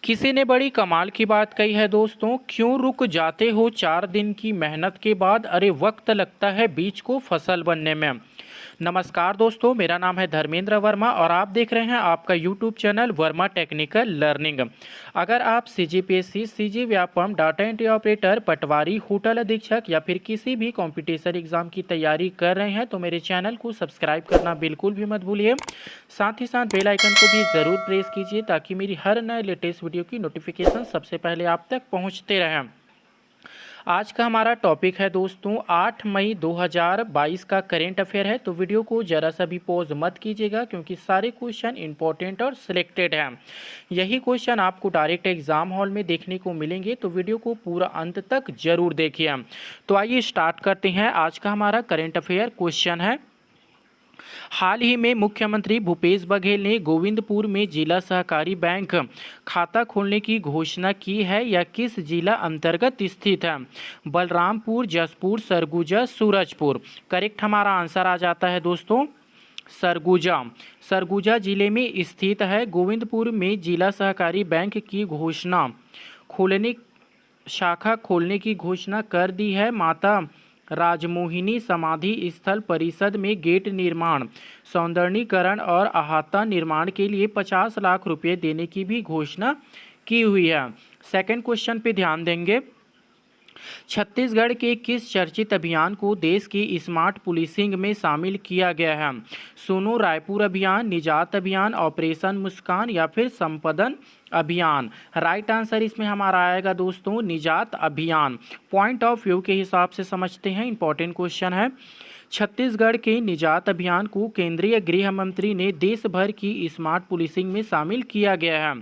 किसी ने बड़ी कमाल की बात कही है दोस्तों, क्यों रुक जाते हो 4 दिन की मेहनत के बाद? अरे वक्त लगता है बीज को फसल बनने में। नमस्कार दोस्तों, मेरा नाम है धर्मेंद्र वर्मा और आप देख रहे हैं आपका YouTube channel Verma technical learning. अगर आप CGPSC, CG Vyapam, data entry operator, पटवारी, होटल अधीक्षक या फिर किसी भी कॉम्पिटिशन एग्जाम की तैयारी कर रहे हैं तो मेरे चैनल को सब्सक्राइब करना बिल्कुल भी मत भूलिए। साथ ही साथ बेल आइकन को भी ज़रूर प्रेस कीजिए ताकि मेरी हर नए लेटेस्ट वीडियो की नोटिफिकेशन सबसे पहले आप तक पहुंचते रहें। आज का हमारा टॉपिक है दोस्तों 8 मई 2022 का करेंट अफेयर है। तो वीडियो को ज़रा सा भी पॉज मत कीजिएगा क्योंकि सारे क्वेश्चन इंपॉर्टेंट और सिलेक्टेड हैं। यही क्वेश्चन आपको डायरेक्ट एग्जाम हॉल में देखने को मिलेंगे, तो वीडियो को पूरा अंत तक जरूर देखिए। तो आइए स्टार्ट करते हैं। आज का हमारा करेंट अफेयर क्वेश्चन है, हाल ही में मुख्यमंत्री भूपेश बघेल ने गोविंदपुर में जिला सहकारी बैंक खाता खोलने की घोषणा की है। यह किस जिला अंतर्गत स्थित है? बलरामपुर, जसपुर, सरगुजा, सूरजपुर। करेक्ट हमारा आंसर आ जाता है दोस्तों सरगुजा। सरगुजा जिले में स्थित है। गोविंदपुर में जिला सहकारी बैंक की घोषणा खोलने शाखा खोलने की घोषणा कर दी है। माता राजमोहिनी समाधि स्थल परिसद में गेट निर्माण, सौंदर्यीकरण और अहाता निर्माण के लिए 50 लाख रुपए देने की भी घोषणा की हुई है। सेकंड क्वेश्चन पे ध्यान देंगे। छत्तीसगढ़ के किस चर्चित अभियान को देश की स्मार्ट पुलिसिंग में शामिल किया गया है? सुनो रायपुर अभियान, निजात अभियान, ऑपरेशन मुस्कान या फिर संपदन अभियान। राइट आंसर इसमें हमारा आएगा दोस्तों निजात अभियान। पॉइंट ऑफ व्यू के हिसाब से समझते हैं, इंपॉर्टेंट क्वेश्चन है। छत्तीसगढ़ के निजात अभियान को केंद्रीय गृह मंत्री ने देश भर की स्मार्ट पुलिसिंग में शामिल किया गया है।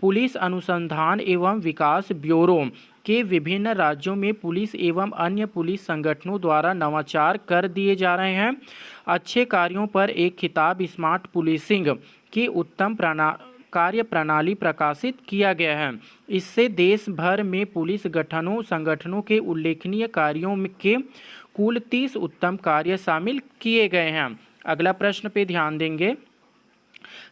पुलिस अनुसंधान एवं विकास ब्यूरो के विभिन्न राज्यों में पुलिस एवं अन्य पुलिस संगठनों द्वारा नवाचार कर दिए जा रहे हैं। अच्छे कार्यों पर एक खिताब स्मार्ट पुलिसिंग की उत्तम कार्य प्रणाली प्रकाशित किया गया है। इससे देश भर में पुलिस संगठनों के उल्लेखनीय कार्यों के कुल 30 उत्तम कार्य शामिल किए गए हैं। अगला प्रश्न पे ध्यान देंगे।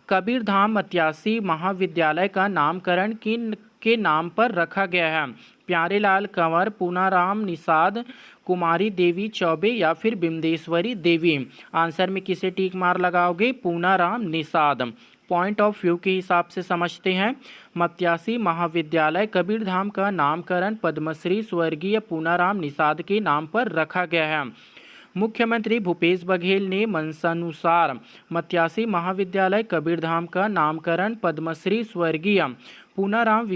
कबीरधाम मत्यासी महाविद्यालय का नामकरण किन के नाम पर रखा गया है? प्यारेलाल कंवर, पूनाराम निषाद, कुमारी देवी चौबे या फिर बिम्देश्वरी देवी। आंसर में किसे टिक मार लगाओगे? Punaram Nishad. Point of view के हिसाब से समझते हैं। मत्यासी महाविद्यालय कबीरधाम का नामकरण पद्मश्री स्वर्गीय पूनाराम निषाद के नाम पर रखा गया है। मुख्यमंत्री भूपेश बघेल ने मंशानुसार मत्यासी महाविद्यालय कबीरधाम का नामकरण पद्मश्री स्वर्गीय पूनाराम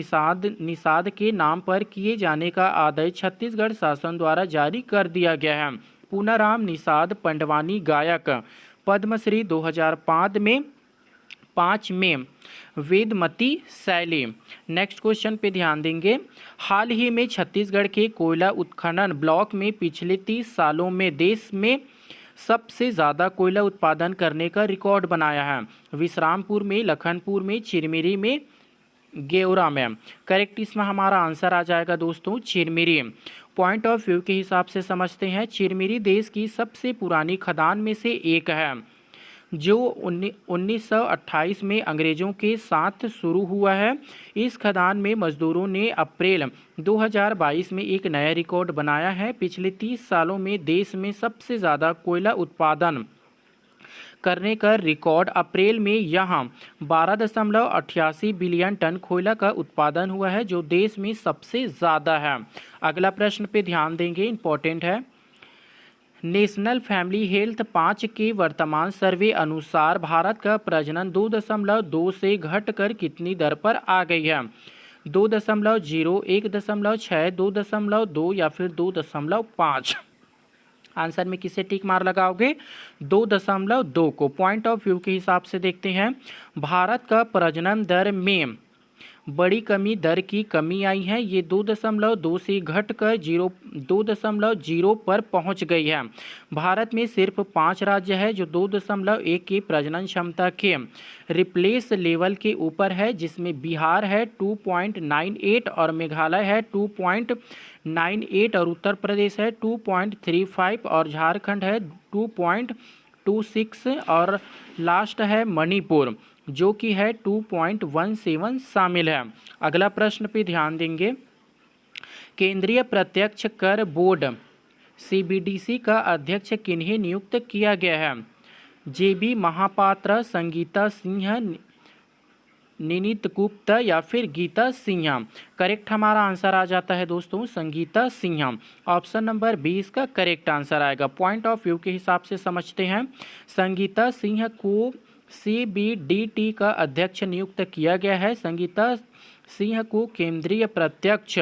निषाद के नाम पर किए जाने का आदेश छत्तीसगढ़ शासन द्वारा जारी कर दिया गया है। पूनाराम निषाद पंडवानी गायक, पद्मश्री 2005 में वेदमती शैली। नेक्स्ट क्वेश्चन पे ध्यान देंगे। हाल ही में छत्तीसगढ़ के कोयला उत्खनन ब्लॉक में पिछले 30 सालों में देश में सबसे ज़्यादा कोयला उत्पादन करने का रिकॉर्ड बनाया है। विश्रामपुर में, लखनपुर में, चिरमिरी में, गेवरा में। करेक्ट इसमें हमारा आंसर आ जाएगा दोस्तों चिरमिरी। पॉइंट ऑफ व्यू के हिसाब से समझते हैं। चिरमिरी देश की सबसे पुरानी खदान में से एक है जो 1928 में अंग्रेज़ों के साथ शुरू हुआ है। इस खदान में मजदूरों ने अप्रैल 2022 में एक नया रिकॉर्ड बनाया है। पिछले 30 सालों में देश में सबसे ज़्यादा कोयला उत्पादन करने का रिकॉर्ड अप्रैल में यहाँ 12.88 बिलियन टन कोयला का उत्पादन हुआ है, जो देश में सबसे ज़्यादा है। अगला प्रश्न पे ध्यान देंगे, इंपॉर्टेंट है। नेशनल फैमिली हेल्थ 5 के वर्तमान सर्वे अनुसार भारत का प्रजनन 2.2 से घटकर कितनी दर पर आ गई है? 2.0, 1.6, 2.2 या फिर 2.5। आंसर में किसे टिक मार लगाओगे? 2.2 को। पॉइंट ऑफ व्यू के हिसाब से देखते हैं। भारत का प्रजनन दर में बड़ी दर की कमी आई है। ये 2.2 से घटकर 2.0 पर पहुंच गई है। भारत में सिर्फ 5 राज्य है जो 2.1 की प्रजनन क्षमता के रिप्लेस लेवल के ऊपर है, जिसमें बिहार है 2.98 और मेघालय है 2.98 और उत्तर प्रदेश है 2.35 और झारखंड है 2.26 और लास्ट है मणिपुर जो कि है 2.17 शामिल है। अगला प्रश्न पे ध्यान देंगे। केंद्रीय प्रत्यक्ष कर बोर्ड सीबीडीसी का अध्यक्ष किन्हें नियुक्त किया गया है? जेबी महापात्रा, संगीता सिंह, निनीत गुप्ता या फिर गीता सिन्हा। करेक्ट हमारा आंसर आ जाता है दोस्तों संगीता सिन्हा। ऑप्शन नंबर 20 का करेक्ट आंसर आएगा। पॉइंट ऑफ व्यू के हिसाब से समझते हैं। संगीता सिन्हा को सीबीडीटी का अध्यक्ष नियुक्त किया गया है। संगीता सिंह को केंद्रीय प्रत्यक्ष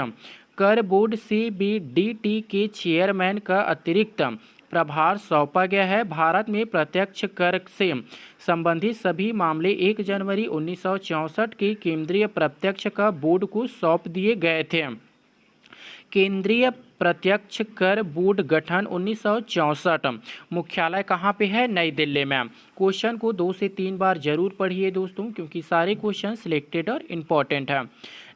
कर बोर्ड सीबीडीटी के चेयरमैन का अतिरिक्त प्रभार सौंपा गया है। भारत में प्रत्यक्ष कर से संबंधित सभी मामले 1 जनवरी 1964 के केंद्रीय प्रत्यक्ष कर बोर्ड को सौंप दिए गए थे। केंद्रीय प्रत्यक्ष कर बोर्ड गठन 1964। मुख्यालय कहाँ पे है? नई दिल्ली में। क्वेश्चन को 2 से 3 बार जरूर पढ़िए दोस्तों, क्योंकि सारे क्वेश्चन सिलेक्टेड और इम्पॉर्टेंट है।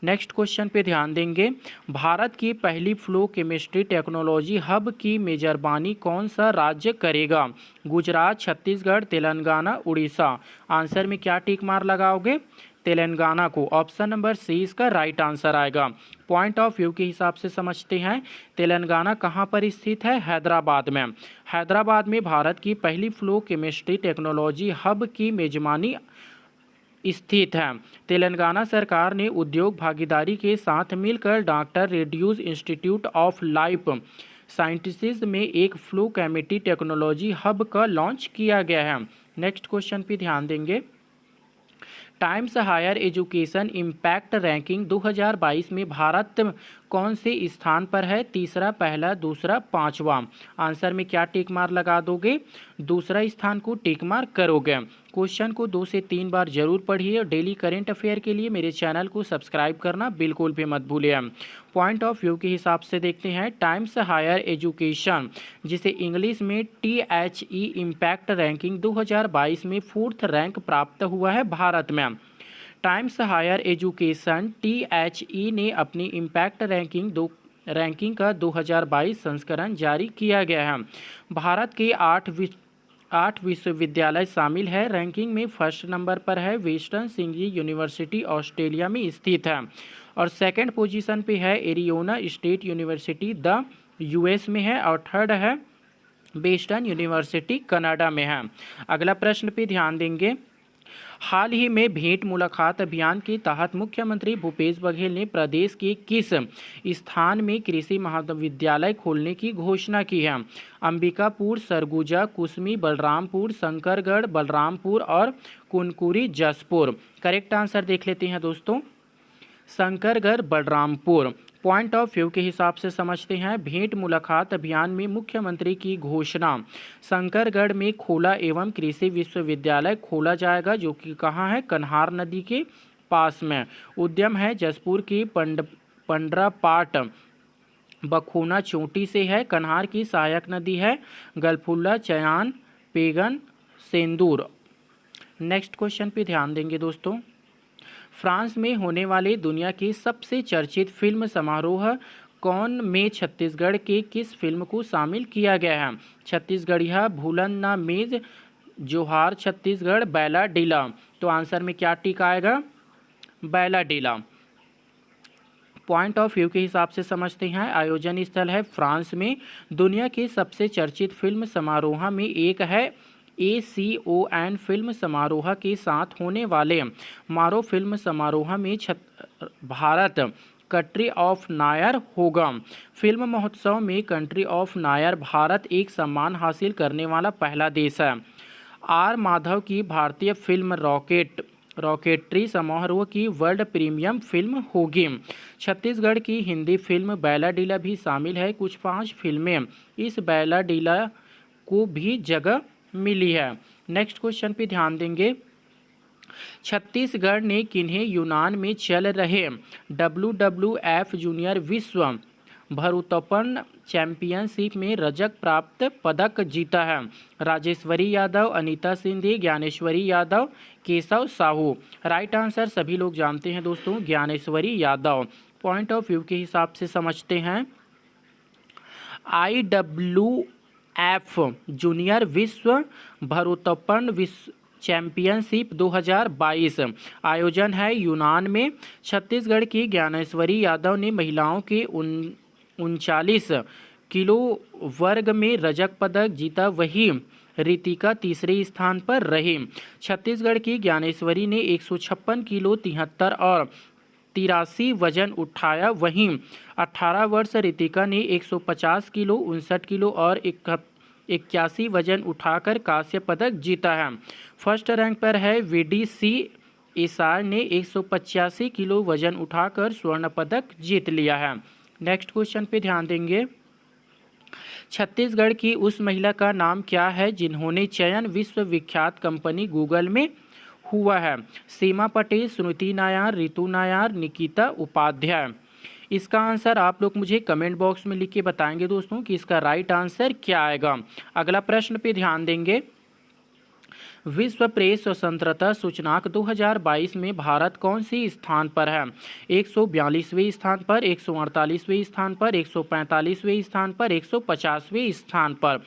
नेक्स्ट क्वेश्चन पे ध्यान देंगे। भारत की पहली फ्लो केमिस्ट्री टेक्नोलॉजी हब की मेजबानी कौन सा राज्य करेगा? गुजरात, छत्तीसगढ़, तेलंगाना, उड़ीसा। आंसर में क्या टिक मार लगाओगे? तेलंगाना को। ऑप्शन नंबर सी इसका राइट आंसर आएगा। पॉइंट ऑफ व्यू के हिसाब से समझते हैं। तेलंगाना कहाँ पर स्थित है? हैदराबाद में। हैदराबाद में भारत की पहली फ्लो केमिस्ट्री टेक्नोलॉजी हब की मेजबानी स्थित है। तेलंगाना सरकार ने उद्योग भागीदारी के साथ मिलकर doctor Reddy's institute of life sciences में एक फ्लो केमिस्ट्री टेक्नोलॉजी हब का लॉन्च किया गया है। नेक्स्ट क्वेश्चन पे ध्यान देंगे। Times Higher Education impact ranking 2022 में भारत कौन से स्थान पर है? तीसरा, पहला, दूसरा, पांचवा। आंसर में क्या टिक मार लगा दोगे? दूसरा स्थान को टिक मार करोगे। क्वेश्चन को 2 से 3 बार जरूर पढ़िए और डेली करेंट अफेयर के लिए मेरे चैनल को सब्सक्राइब करना बिल्कुल भी मत भूलिए। पॉइंट ऑफ व्यू के हिसाब से देखते हैं। टाइम्स हायर एजुकेशन, जिसे इंग्लिश में THE इम्पैक्ट रैंकिंग 2022 में 4th रैंक प्राप्त हुआ है भारत में। टाइम्स हायर एजुकेशन THE ने अपनी इम्पैक्ट रैंकिंग का 2022 संस्करण जारी किया गया है। भारत के 8 विश्वविद्यालय शामिल है। रैंकिंग में फर्स्ट नंबर पर है वेस्टर्न सिडनी यूनिवर्सिटी, ऑस्ट्रेलिया में स्थित है। और सेकंड पोजीशन पे है Arizona state university the US में है। और थर्ड है वेस्टर्न यूनिवर्सिटी कनाडा में है। अगला प्रश्न पे ध्यान देंगे। हाल ही में भेंट मुलाकात अभियान के तहत मुख्यमंत्री भूपेश बघेल ने प्रदेश के किस स्थान में कृषि महाविद्यालय खोलने की घोषणा की है? अंबिकापुर, सरगुजा, कुसमी, बलरामपुर, शंकरगढ़, बलरामपुर और कुनकुरी, जसपुर। करेक्ट आंसर देख लेते हैं दोस्तों, Shankargarh, Balrampur. Point of view के हिसाब से समझते हैं। भेंट मुलाकात अभियान में मुख्यमंत्री की घोषणा। शंकरगढ़ में खोला एवं कृषि विश्वविद्यालय खोला जाएगा, जो कि कहाँ है? कन्हार नदी के पास में। उद्यम है जसपुर की पंडरापाट बखोना चोटी से है। कन्हार की सहायक नदी है गलफुल्ला, चयान, पेगन, सेंदूर। नेक्स्ट क्वेश्चन पे ध्यान देंगे दोस्तों। फ्रांस में होने वाले दुनिया के सबसे चर्चित फिल्म समारोह कौन में छत्तीसगढ़ के किस फिल्म को शामिल किया गया है? छत्तीसगढ़िया, भूलन ना मेज, जोहार छत्तीसगढ़, बैला डीला। तो आंसर में क्या टिक आएगा? बैला डीला। पॉइंट ऑफ व्यू के हिसाब से समझते हैं। आयोजन स्थल है फ्रांस में। दुनिया के सबसे चर्चित फिल्म समारोह में एक है। ACON फिल्म समारोह के साथ होने वाले मारो फिल्म समारोह में भारत कंट्री ऑफ नायर होगा। फिल्म महोत्सव में कंट्री ऑफ नायर भारत एक सम्मान हासिल करने वाला पहला देश है। R माधव की भारतीय फिल्म रॉकेट्री समारोह की वर्ल्ड प्रीमियम फिल्म होगी। छत्तीसगढ़ की हिंदी फिल्म बैला डीला भी शामिल है। कुछ 5 फिल्में इस बैला डीला को भी जगह मिली है। नेक्स्ट क्वेश्चन पे ध्यान देंगे। छत्तीसगढ़ ने किन्हें यूनान में चल रहे WWF जूनियर विश्व भारोत्तोलन चैंपियनशिप में रजत प्राप्त पदक जीता है? राजेश्वरी यादव, अनीता सिंधे, ज्ञानेश्वरी यादव, केशव साहू। राइट आंसर सभी लोग जानते हैं दोस्तों, Dnyaneshwari Yadav. Point of view के हिसाब से समझते हैं। IWF जूनियर विश्व भारोत्तोलन चैंपियनशिप 2022। आयोजन है यूनान में। छत्तीसगढ़ की ज्ञानेश्वरी यादव ने महिलाओं के 39 किलो वर्ग में रजत पदक जीता, वहीं रितिका तीसरे स्थान पर रही। छत्तीसगढ़ की ज्ञानेश्वरी ने 156 किलो 73 और 83 वजन उठाया, वहीं 18 वर्ष रितिका ने 150 किलो 59 किलो और 81 वजन उठाकर कांस्य पदक जीता है। फर्स्ट रैंक पर है वीडीसी एसआर ने 185 किलो वजन उठाकर स्वर्ण पदक जीत लिया है। नेक्स्ट क्वेश्चन पे ध्यान देंगे। छत्तीसगढ़ की उस महिला का नाम क्या है जिन्होंने चयन विश्वविख्यात कंपनी गूगल में हुआ है? सीमा पटेल, स्मृति नायर, रितु नायर, निकिता उपाध्याय। इसका आंसर आप लोग मुझे कमेंट बॉक्स में लिख के बताएंगे दोस्तों कि इसका राइट आंसर क्या आएगा। अगला प्रश्न पे ध्यान देंगे। विश्व प्रेस स्वतंत्रता सूचकांक 2022 में भारत कौन सी स्थान पर है? 142वें स्थान पर, 148वें स्थान पर, 145वें स्थान पर, 150वें स्थान पर।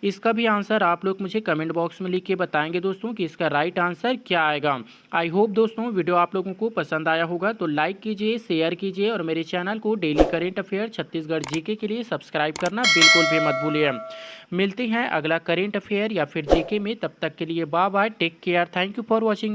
इसका भी आंसर आप लोग मुझे कमेंट बॉक्स में लिख के बताएंगे दोस्तों कि इसका राइट आंसर क्या आएगा। आई होप दोस्तों वीडियो आप लोगों को पसंद आया होगा, तो लाइक कीजिए, शेयर कीजिए और मेरे चैनल को daily current affair Chhattisgarh GK के लिए सब्सक्राइब करना बिल्कुल भी मत भूलिए। मिलते हैं अगला करेंट अफेयर या फिर जीके में, तब तक के लिए bye bye, take care, thank you for watching.